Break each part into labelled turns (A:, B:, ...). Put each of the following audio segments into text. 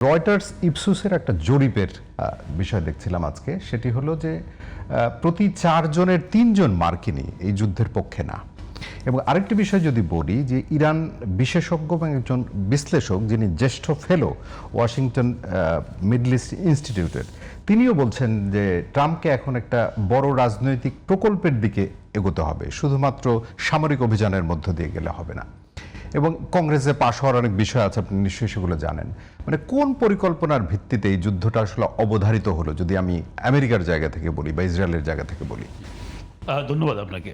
A: Reuters ইপসুসের একটা জরিপের বিষয় দেখছিলাম আজকে। সেটি হলো যে প্রতি 4 জনের 3 জন মার্কিনী এই যুদ্ধের পক্ষে না। এবং আরেকটি বিষয় যদি বলি যে ইরান বিশেষজ্ঞ এবং একজন বিশ্লেষক যিনি জ্যেষ্ঠ ফেলো ওয়াশিংটন মিডল ইস্ট ইনস্টিটিউটের, তিনিও বলছেন যে ট্রাম্পকে এখন একটা বড় রাজনৈতিক প্রকল্পের দিকে এগোতে হবে, শুধুমাত্র সামরিক অভিযানের মধ্য দিয়ে গেলে হবে না। এবং কংগ্রেসে পাশ হওয়ার অনেক বিষয় আছে, আপনি নিশ্চয়ই সেগুলো জানেন। মানে কোন পরিকল্পনার ভিত্তিতে এই যুদ্ধটা আসলে অবধারিত হলো, যদি আমি আমেরিকার জায়গা থেকে বলি বা ইসরায়েলের জায়গা থেকে বলি?
B: ধন্যবাদ আপনাকে।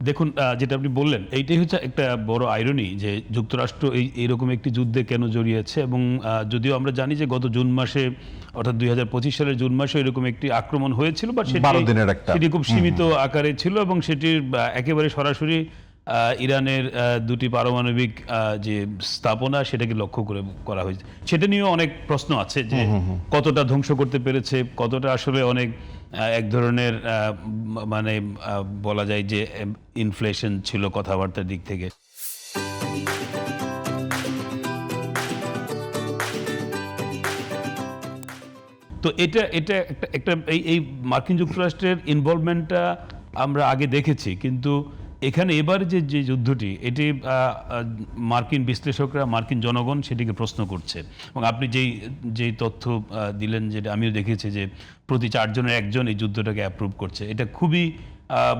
B: দেখুন, যেটা আপনি বললেন এইটাই হচ্ছে একটা বড় আইরনি যে যুক্তরাষ্ট্র এইরকম একটি যুদ্ধে কেন জড়িয়েছে। এবং যদিও আমরা জানি যে গত জুন মাসে, অর্থাৎ 2025 সালের জুন মাসে এরকম একটি আক্রমণ হয়েছিল, বা সেটি খুব সীমিত আকারে ছিল এবং সেটির একেবারে সরাসরি ইরানের দুটি পারমাণবিক যে স্থাপনা সেটাকে লক্ষ্য করে করা হয়েছে। সেটা নিয়েও অনেক প্রশ্ন আছে যে কতটা ধ্বংস করতে পেরেছে, কতটা আসলে অনেক এক ধরনের মানে বলা যায় যে ইনফ্লেশন ছিল কথাবার্তার দিক থেকে। তো এটা একটা এই মার্কিন যুক্তরাষ্ট্রের ইনভলভমেন্টটা আমরা আগে দেখেছি, কিন্তু এখানে এবার যে যুদ্ধটি, এটি মার্কিন বিশ্লেষকরা, মার্কিন জনগণ সেটিকে প্রশ্ন করছে। এবং আপনি যেই তথ্য দিলেন, যেটা আমিও দেখেছি, যে প্রতি 4 জনের 1 জন এই যুদ্ধটাকে অ্যাপ্রুভ করছে। এটা খুবই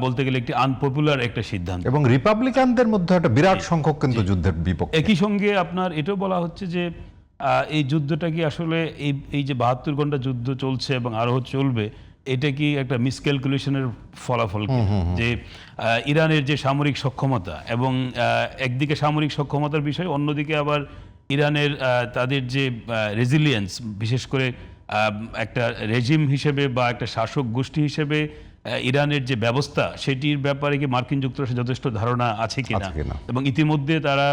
B: বলতে গেলে একটি আনপপুলার একটা সিদ্ধান্ত, এবং
A: রিপাবলিকানদের মধ্যে একটা বিরাট সংখ্যক কিন্তু যুদ্ধের বিপক্ষে।
B: একই সঙ্গে আপনার এটাও বলা হচ্ছে যে এই যুদ্ধটা কি আসলে এই যে 72 ঘন্টা যুদ্ধ চলছে এবং আরও চলবে, এটা কি একটা মিসক্যালকুলেশনের ফলাফল, যে ইরানের যে সামরিক সক্ষমতা, এবং একদিকে সামরিক সক্ষমতার বিষয়, অন্যদিকে আবার ইরানের তাদের যে রেজিলিয়েন্স, বিশেষ করে একটা রেজিম হিসেবে বা একটা শাসক গোষ্ঠী হিসেবে ইরানের যে ব্যবস্থা, সেটির ব্যাপারে কি মার্কিন যুক্তরাষ্ট্রের যথেষ্ট ধারণা আছে কিনা। এবং ইতিমধ্যে তারা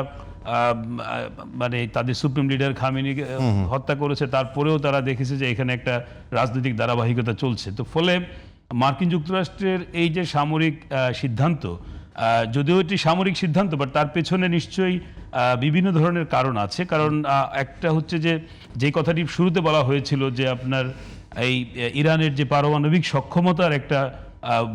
B: মানে তাদের সুপ্রিম লিডার খামেনিকে হত্যা করেছে, তারপরেও তারা দেখেছে যে এখানে একটা রাজনৈতিক ধারাবাহিকতা চলছে। তো ফলে মার্কিন যুক্তরাষ্ট্রের এই যে সামরিক সিদ্ধান্ত, যদিও এটি সামরিক সিদ্ধান্ত, বাট তার পেছনে নিশ্চয়ই বিভিন্ন ধরনের কারণ আছে। কারণ একটা হচ্ছে যে কথাটি শুরুতে বলা হয়েছিল, যে আপনার এই ইরানের যে পারমাণবিক সক্ষমতার একটা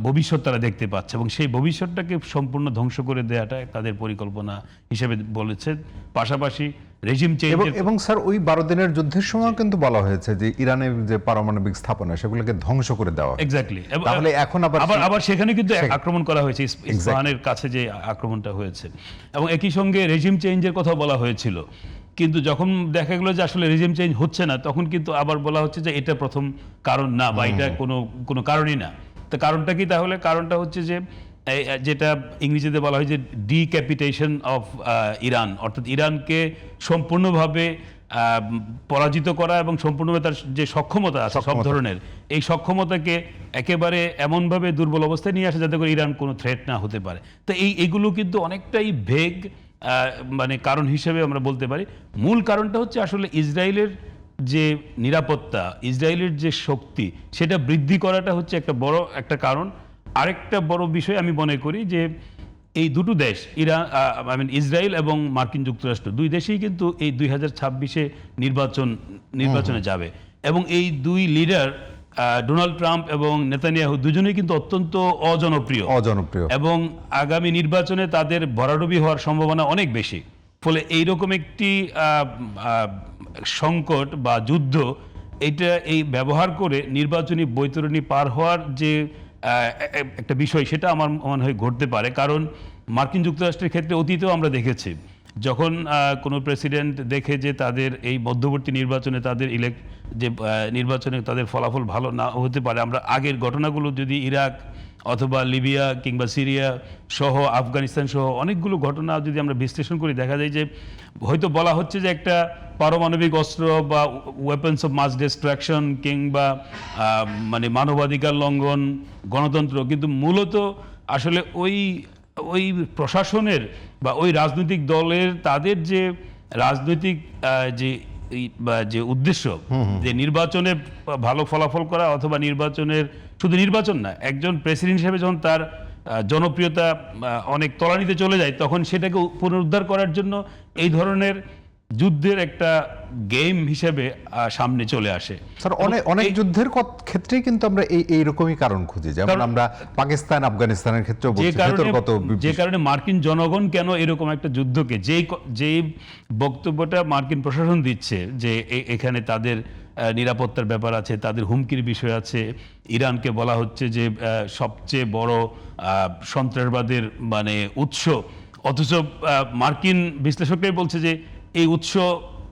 B: ভবিষ্যৎ তারা দেখতে পাচ্ছে, এবং সেই ভবিষ্যৎটাকে সম্পূর্ণ ধ্বংস করে দেওয়াটা তাদের পরিকল্পনা হিসেবে বলেছে। পাশাপাশি রেজিম চেঞ্জ,
A: এবং স্যার ওই 12 দিনের যুদ্ধের সময় কিন্তু বলা হয়েছে যে ইরানের যে পারমাণবিক স্থাপনা সেগুলোকে ধ্বংস করে দেওয়া।
B: এক্স্যাক্টলি।
A: তাহলে এখন
B: আবার সেখানে কিন্তু আক্রমণ করা হয়েছে, ইসফাহানের কাছে যে আক্রমণটা হয়েছে। এবং একই সঙ্গে রেজিম চেঞ্জের কথা বলা হয়েছিল, কিন্তু যখন দেখা গেল যে আসলে রেজিম চেঞ্জ হচ্ছে না, তখন কিন্তু আবার বলা হচ্ছে যে এটা প্রথম কারণ না, বা এটা কোনো কারণই না। তো কারণটা কি তাহলে? কারণটা হচ্ছে যে যেটা ইংরেজিতে বলা হয় যে ডিক্যাপিটেশন অফ ইরান, অর্থাৎ ইরানকে সম্পূর্ণভাবে পরাজিত করা, এবং সম্পূর্ণভাবে তার যে সক্ষমতা আছে সব ধরনের, এই সক্ষমতাকে একেবারে এমনভাবে দুর্বল অবস্থায় নিয়ে আসে যাতে করে ইরান কোনো থ্রেট না হতে পারে। তো এইগুলো কিন্তু অনেকটাই ভেগ মানে কারণ হিসেবে আমরা বলতে পারি। মূল কারণটা হচ্ছে আসলে ইসরায়েলের যে নিরাপত্তা, ইসরায়েলের যে শক্তি, সেটা বৃদ্ধি করাটা হচ্ছে একটা বড় একটা কারণ। আরেকটা বড় বিষয় আমি মনে করি যে এই দুটো দেশ, ইসরায়েল এবং মার্কিন যুক্তরাষ্ট্র, দুই দেশেই কিন্তু এই 2026-এ নির্বাচনে যাবে, এবং এই দুই লিডার ডোনাল্ড ট্রাম্প এবং নেতানিয়াহু দুজনেই কিন্তু অত্যন্ত অজনপ্রিয়, এবং আগামী নির্বাচনে তাদের ভরাডুবি হওয়ার সম্ভাবনা অনেক বেশি। ফলে এইরকম একটি সংকট বা যুদ্ধ, এই ব্যবহার করে নির্বাচনী বৈতরণী পার হওয়ার যে একটা বিষয়, সেটা আমার মনে হয় ঘটতে পারে। কারণ মার্কিন যুক্তরাষ্ট্রের ক্ষেত্রে অতীতেও আমরা দেখেছি, যখন কোনো প্রেসিডেন্ট দেখে যে তাদের এই মধ্যবর্তী নির্বাচনে নির্বাচনে তাদের ফলাফল ভালো না হতে পারে, আমরা আগের ঘটনাগুলো যদি ইরাক অথবা লিবিয়া কিংবা সিরিয়া সহ আফগানিস্তান সহ অনেকগুলো ঘটনা যদি আমরা বিশ্লেষণ করি, দেখা যায় যে হয়তো বলা হচ্ছে যে একটা পারমাণবিক অস্ত্র বা ওয়েপন্স অফ মাস ডিস্ট্রাকশন কিংবা মানে মানবাধিকার লঙ্ঘন, গণতন্ত্র, কিন্তু মূলত আসলে ওই প্রশাসনের বা ওই রাজনৈতিক দলের তাদের যে রাজনৈতিক যে উদ্দেশ্য, যে নির্বাচনে ভালো ফলাফল করা, অথবা শুধু নির্বাচন না, একজন প্রেসিডেন্ট হিসেবে যখন তার জনপ্রিয়তা অনেক তলানিতে চলে যায়, তখন সেটাকে পুনরুদ্ধার করার জন্য এই ধরনের যুদ্ধের একটা গেম হিসেবে সামনে চলে আসে।
A: স্যার অনেক যুদ্ধের ক্ষেত্রেই কিন্তু আমরা এইরকমই কারণ খুঁজি, যেমন আমরা পাকিস্তান আফগানিস্তানের ক্ষেত্রে
B: যে কারণে মার্কিন জনগণ কেন এরকম একটা যুদ্ধকে যেই বক্তব্যটা মার্কিন প্রশাসন দিচ্ছে যে এখানে তাদের নিরাপত্তার ব্যাপার আছে, তাদের হুমকির বিষয় আছে, ইরানকে বলা হচ্ছে যে সবচেয়ে বড় সন্ত্রাসবাদের মানে উৎস, অথচ মার্কিন বিশ্লেষকরাই বলছে যে এই উৎস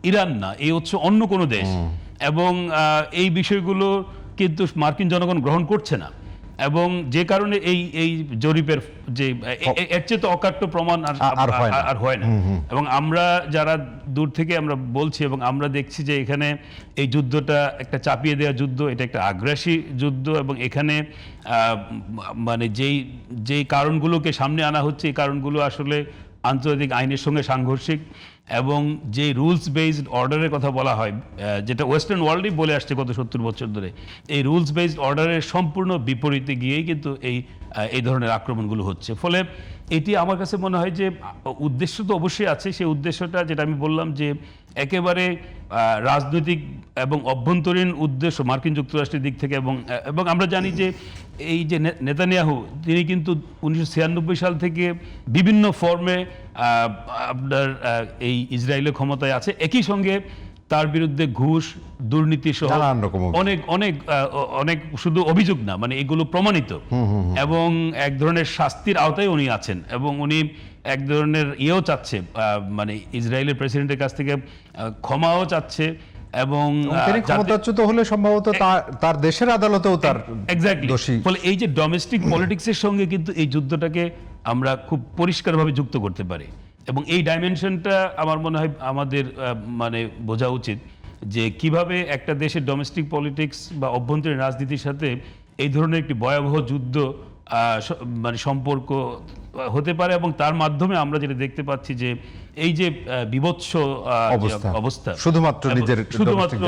B: ইরান না, এই উৎস অন্য কোনো দেশ, এবং এই বিষয়গুলো কিন্তু মার্কিন জনগণ গ্রহণ করছে না, এবং যে কারণে এই জরিপের যে এর চেয়ে তো অকাট্য প্রমাণ আর হয় না। এবং আমরা যারা দূর থেকে আমরা বলছি এবং আমরা দেখছি যে এখানে এই যুদ্ধটা একটা চাপিয়ে দেওয়া যুদ্ধ, এটা একটা আগ্রাসী যুদ্ধ, এবং এখানে মানে যেই কারণগুলোকে সামনে আনা হচ্ছে এই কারণগুলো আসলে আন্তর্জাতিক আইনের সঙ্গে সাংঘর্ষিক, এবং যে রুলস বেসড অর্ডারের কথা বলা হয়, যেটা ওয়েস্টার্ন ওয়ার্ল্ডই বলে আসছে গত 70 বছর ধরে, এই রুলস বেসড অর্ডারের সম্পূর্ণ বিপরীতে গিয়েই কিন্তু এই ধরনের আক্রমণগুলো হচ্ছে। ফলে এটি আমার কাছে মনে হয় যে উদ্দেশ্য তো অবশ্যই আছে, সেই উদ্দেশ্যটা যেটা আমি বললাম যে একেবারে রাজনৈতিক এবং অভ্যন্তরীণ উদ্দেশ্য মার্কিন যুক্তরাষ্ট্রের দিক থেকে, এবং আমরা জানি যে এই যে নেতানিয়াহু, তিনি কিন্তু 1996 সাল থেকে বিভিন্ন ফর্মে আপনার এই ইসরায়েলের ক্ষমতায় আছে, একই সঙ্গে তার বিরুদ্ধে ঘুষ, দুর্নীতি সহ অনেক শুধু অভিযোগ না, মানে এগুলো প্রমাণিত, এবং এক ধরনের শাস্তির আওতায় উনি আছেন, এবং উনি এক ধরনের ইয়েও চাচ্ছে, মানে ইসরায়েলের প্রেসিডেন্টের কাছ থেকে ক্ষমাও চাচ্ছে, এবং
A: তিনি ক্ষমতাচ্যুত হলে সম্ভবত তার দেশের আদালতেও তার দোষী।
B: ফলে এই যে ডোমেস্টিক পলিটিক্সের সঙ্গে কিন্তু এই যুদ্ধটাকে আমরা খুব পরিষ্কারভাবে যুক্ত করতে পারি, এবং এই ডাইমেনশনটা আমার মনে হয় আমাদের মানে বোঝা উচিত যে কিভাবে একটা দেশের ডোমেস্টিক পলিটিক্স বা অভ্যন্তরীণ রাজনীতির সাথে এই ধরনের একটি ভয়াবহ যুদ্ধ মানে সম্পর্ক হতে পারে, এবং তার মাধ্যমে আমরা যেটা দেখতে পাচ্ছি যে এই যে বিভৎস অবস্থা শুধুমাত্র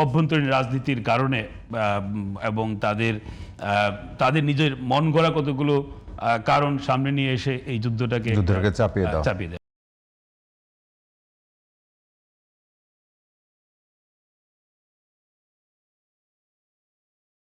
B: অভ্যন্তরীণ রাজনীতির কারণে, এবং তাদের নিজের মন গড়া কতগুলো কারণ সামনে নিয়ে এসে এই যুদ্ধটাকে চাপিয়ে দেয়।